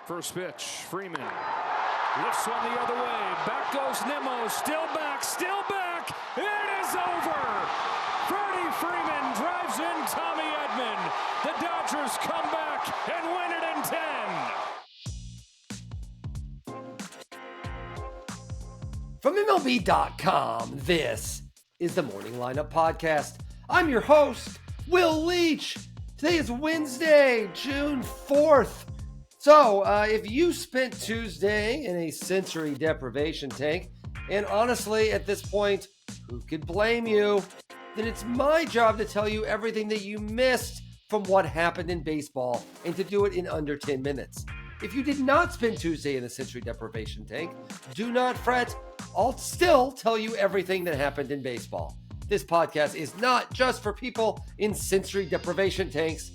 First pitch, Freeman lifts one the other way. Back goes Nimmo, still back. It is over. Freddie Freeman drives in Tommy Edman. The Dodgers come back and win it in 10. From MLB.com, this is the Morning Lineup Podcast. I'm your host, Will Leach. Today is Wednesday, June 4th. So, if you spent Tuesday in a sensory deprivation tank, and honestly, at this point, who could blame you? Then it's my job to tell you everything that you missed from what happened in baseball, and to do it in under 10 minutes. If you did not spend Tuesday in a sensory deprivation tank, do not fret. I'll still tell you everything that happened in baseball. This podcast is not just for people in sensory deprivation tanks.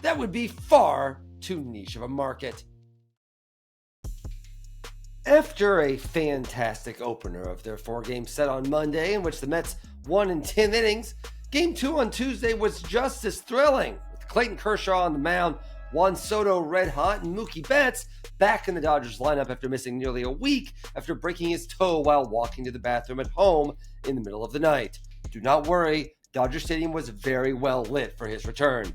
That would be far too niche of a market. After a fantastic opener of their 4-game set on Monday, in which the Mets won in 10 innings, Game 2 on Tuesday was just as thrilling, with Clayton Kershaw on the mound, Juan Soto red hot, and Mookie Betts back in the Dodgers lineup after missing nearly a week after breaking his toe while walking to the bathroom at home in the middle of the night. Do not worry, Dodger Stadium was very well lit for his return.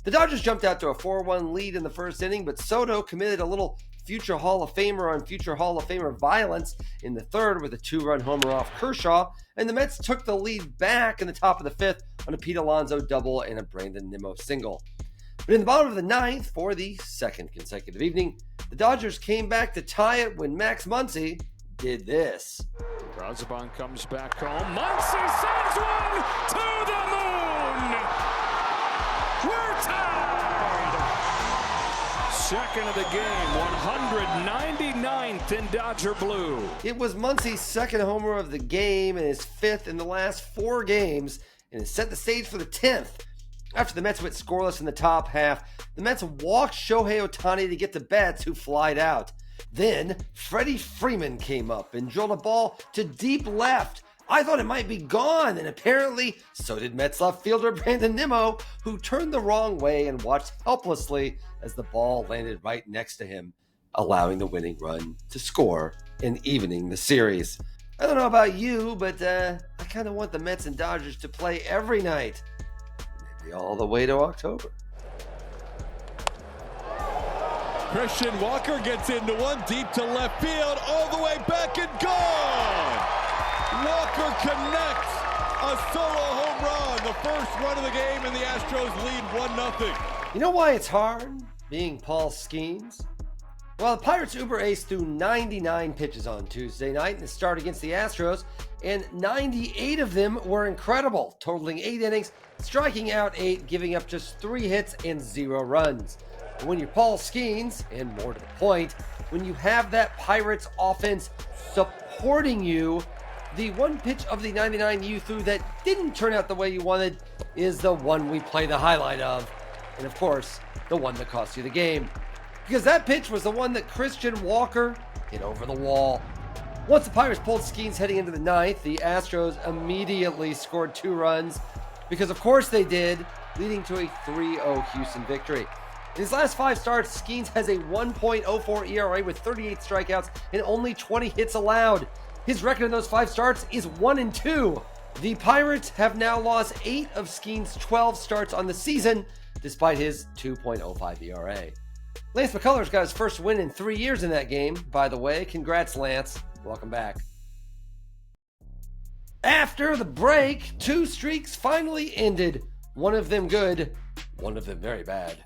The Dodgers jumped out to a 4-1 lead in the first inning, but Soto committed a little future Hall of Famer on future Hall of Famer violence in the third with a 2-run homer off Kershaw, and the Mets took the lead back in the top of the fifth on a Pete Alonso double and a Brandon Nimmo single. But in the bottom of the ninth, for the second consecutive evening, the Dodgers came back to tie it when Max Muncy did this. Brazoban comes back home. Muncy sends one to the moon! We're tied! Second of the game, 199th in Dodger blue. It was Muncy's second homer of the game and his fifth in the last 4 games, and it set the stage for the 10th. After the Mets went scoreless in the top half, the Mets walked Shohei Ohtani to get to Betts, who flied out. Then, Freddie Freeman came up and drilled a ball to deep left. I thought it might be gone, and apparently, so did Mets left fielder Brandon Nimmo, who turned the wrong way and watched helplessly as the ball landed right next to him, allowing the winning run to score and evening the series. I don't know about you, but I kind of want the Mets and Dodgers to play every night. Maybe all the way to October. Christian Walker gets into one deep to left field, all the way back and gone! Walker connects a solo home run, the first run of the game, and the Astros lead 1-0. You know why it's hard being Paul Skeens? Well, the Pirates Uber Ace threw 99 pitches on Tuesday night in the start against the Astros, and 98 of them were incredible, totaling 8 innings, striking out 8, giving up just 3 hits and 0 runs. And when you're Paul Skeens, and more to the point, when you have that Pirates offense supporting you, the one pitch of the 99 you threw that didn't turn out the way you wanted is the one we play the highlight of. And of course, the one that cost you the game. Because that pitch was the one that Christian Walker hit over the wall. Once the Pirates pulled Skeens heading into the ninth, the Astros immediately scored 2 runs, because of course they did, leading to a 3-0 Houston victory. In his last 5 starts, Skeens has a 1.04 ERA with 38 strikeouts and only 20 hits allowed. His record in those 5 starts is 1-2. The Pirates have now lost 8 of Skeens' 12 starts on the season, despite his 2.05 ERA. Lance McCullers got his first win in 3 years in that game, by the way. Congrats, Lance. Welcome back. After the break, 2 streaks finally ended. One of them good, one of them very bad.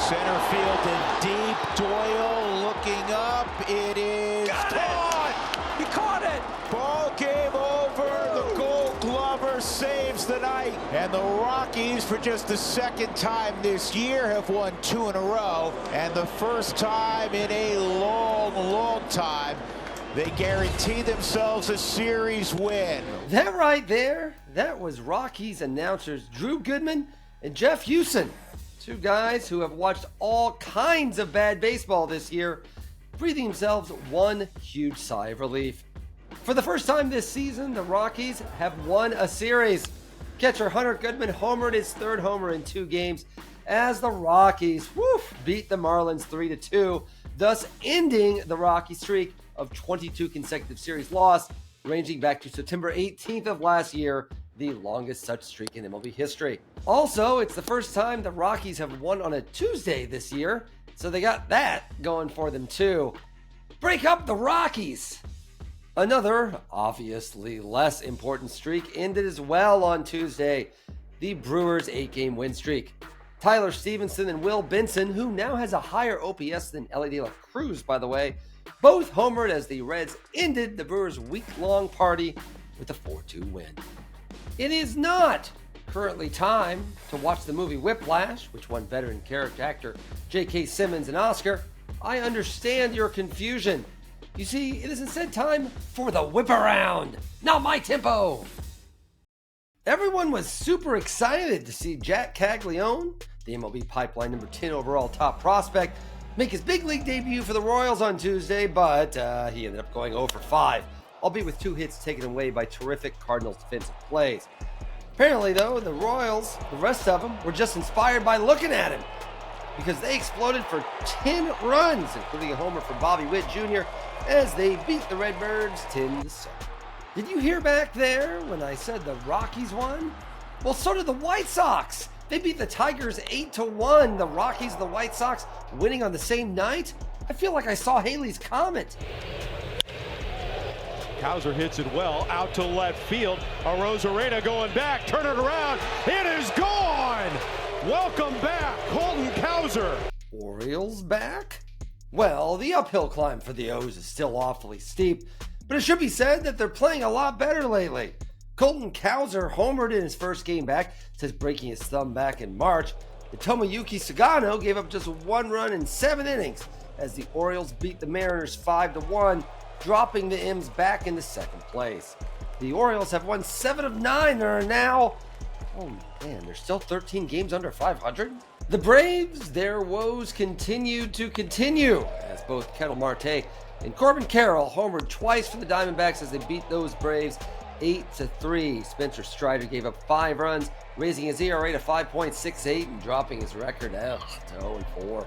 Center field and deep. Doyle looking up. It is caught. He caught it! Ball game over. The Gold Glover saves the night. And the Rockies, for just the second time this year, have won 2 in a row. And the first time in a long, long time, they guarantee themselves a series win. That right there, that was Rockies announcers Drew Goodman and Jeff Houston. 2 guys who have watched all kinds of bad baseball this year, breathing themselves one huge sigh of relief. For the first time this season, the Rockies have won a series. Catcher Hunter Goodman homered his third homer in 2 games as the Rockies beat the Marlins 3-2, thus ending the Rocky streak of 22 consecutive series loss, ranging back to September 18th of last year, the longest such streak in MLB history. Also, it's the first time the Rockies have won on a Tuesday this year, so they got that going for them too. Break up the Rockies! Another, obviously less important streak ended as well on Tuesday, the Brewers' 8-game win streak. Tyler Stevenson and Will Benson, who now has a higher OPS than Ellie De La Cruz, by the way, both homered as the Reds ended the Brewers' week-long party with a 4-2 win. It is not currently time to watch the movie Whiplash, which won veteran character actor J.K. Simmons an Oscar. I understand your confusion. You see, it is instead time for the whip around. Not my tempo. Everyone was super excited to see Jack Caglione, the MLB Pipeline number 10 overall top prospect, make his big league debut for the Royals on Tuesday, but he ended up going 0 for 5, albeit with 2 hits taken away by terrific Cardinals defensive plays. Apparently, though, the Royals, the rest of them, were just inspired by looking at him, because they exploded for 10 runs, including a homer for Bobby Witt Jr., as they beat the Redbirds 10-7. Did you hear back there when I said the Rockies won? Well, so did the White Sox. They beat the Tigers 8-1. The Rockies and the White Sox winning on the same night? I feel like I saw Haley's Comet. Cowser hits it well out to left field. Arozarena going back, turn it around. It is gone. Welcome back, Colton Cowser. Orioles back? Well, the uphill climb for the O's is still awfully steep, but it should be said that they're playing a lot better lately. Colton Cowser homered in his first game back since breaking his thumb back in March. And Tomoyuki Sugano gave up just 1 run in 7 innings as the Orioles beat the Mariners 5-1, dropping the M's back into second place. The Orioles have won 7 of 9 and are now, oh man, they're still 13 games under 500. The Braves, their woes continued to continue as both Ketel Marte and Corbin Carroll homered twice for the Diamondbacks as they beat those Braves 8-3. Spencer Strider gave up 5 runs, raising his ERA to 5.68 and dropping his record out to 0-4.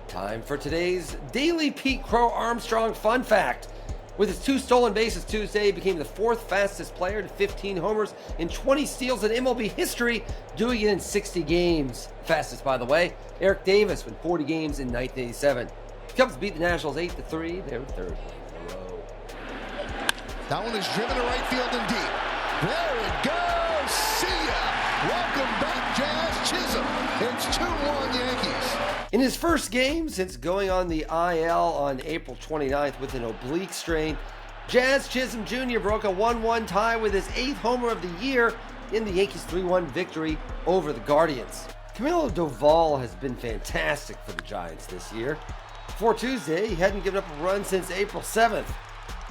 Time for today's Daily Pete Crow Armstrong fun fact. With his 2 stolen bases Tuesday, he became the 4th fastest player to 15 homers and 20 steals in MLB history, doing it in 60 games. Fastest, by the way, Eric Davis with 40 games in 1987. The Cubs beat the Nationals 8-3, their 3rd win in a row. That one is driven to right field and deep. There it goes. See ya. Welcome back, Jazz Chisholm. It's 2-1 Yankees. In his first game since going on the IL on April 29th with an oblique strain, Jazz Chisholm Jr. broke a 1-1 tie with his 8th homer of the year in the Yankees' 3-1 victory over the Guardians. Camilo Doval has been fantastic for the Giants this year. Before Tuesday, he hadn't given up a run since April 7th.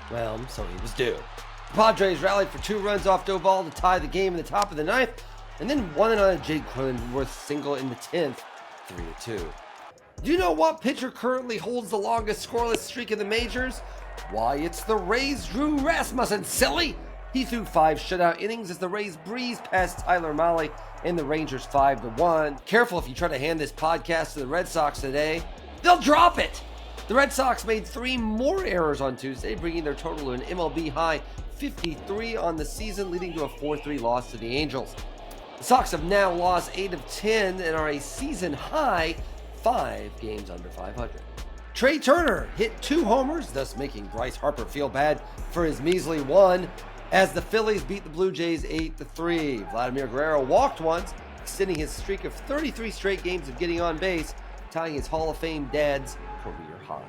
Well, so he was due. The Padres rallied for 2 runs off Doval to tie the game in the top of the 9th, and then won it on a Jake Cronenworth single in the 10th, 3-2. Do you know what pitcher currently holds the longest scoreless streak in the majors? Why, it's the Rays' Drew Rasmussen, silly! He threw 5 shutout innings as the Rays breezed past Tyler Mahle and the Rangers 5-1. Careful if you try to hand this podcast to the Red Sox today. They'll drop it! The Red Sox made 3 more errors on Tuesday, bringing their total to an MLB high 53 on the season, leading to a 4-3 loss to the Angels. The Sox have now lost 8 of 10 and are a season high 5 games under 500. Trey Turner hit 2 homers, thus making Bryce Harper feel bad for his measly 1, as the Phillies beat the Blue Jays 8-3. Vladimir Guerrero walked once, extending his streak of 33 straight games of getting on base, tying his Hall of Fame dad's career high.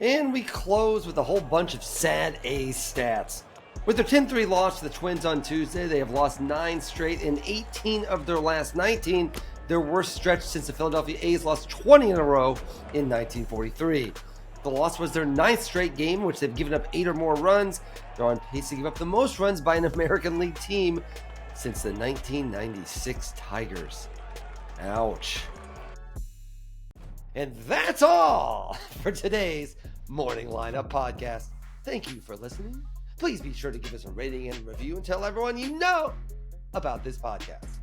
And we close with a whole bunch of sad A's stats. With their 10-3 loss to the Twins on Tuesday, they have lost 9 straight in 18 of their last 19, their worst stretch since the Philadelphia A's lost 20 in a row in 1943. The loss was their 9th straight game, which they've given up 8 or more runs. They're on pace to give up the most runs by an American League team since the 1996 Tigers. Ouch. And that's all for today's Morning Lineup podcast. Thank you for listening. Please be sure to give us a rating and review and tell everyone you know about this podcast.